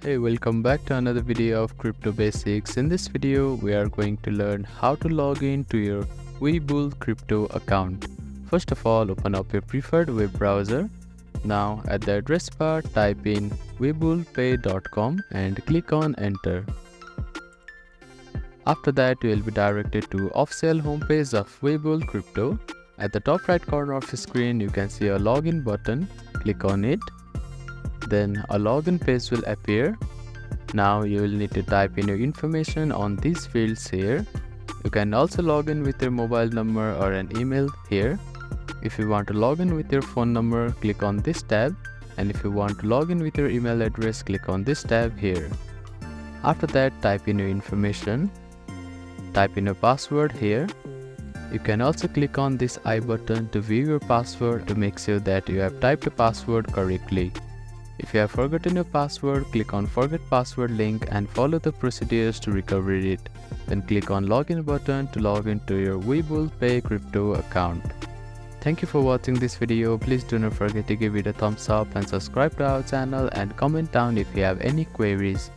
Hey, welcome back to another video of Crypto Basics. In this video, we are going to learn how to log in to your Webull crypto account. First of all, open up your preferred web browser. Now, at the address bar, type in webullpay.com and click on enter. After that, you will be directed to official homepage of Webull Crypto. At the top right corner of the screen, you can see a login button. Click on it. Then a login page will appear. Now you will need to type in your information on these fields here. You can also log in with your mobile number or an email here. If you want to log in with your phone number, click on this tab, and if you want to log in with your email address, click on this tab here. After that, type in your information. Type in your password here. You can also click on this I button to view your password to make sure that you have typed the password correctly. If you have forgotten your password, click on Forget Password link and follow the procedures to recover it. Then click on Login button to log into your Webull Pay crypto account. Thank you for watching this video. Please do not forget to give it a thumbs up and subscribe to our channel and comment down if you have any queries.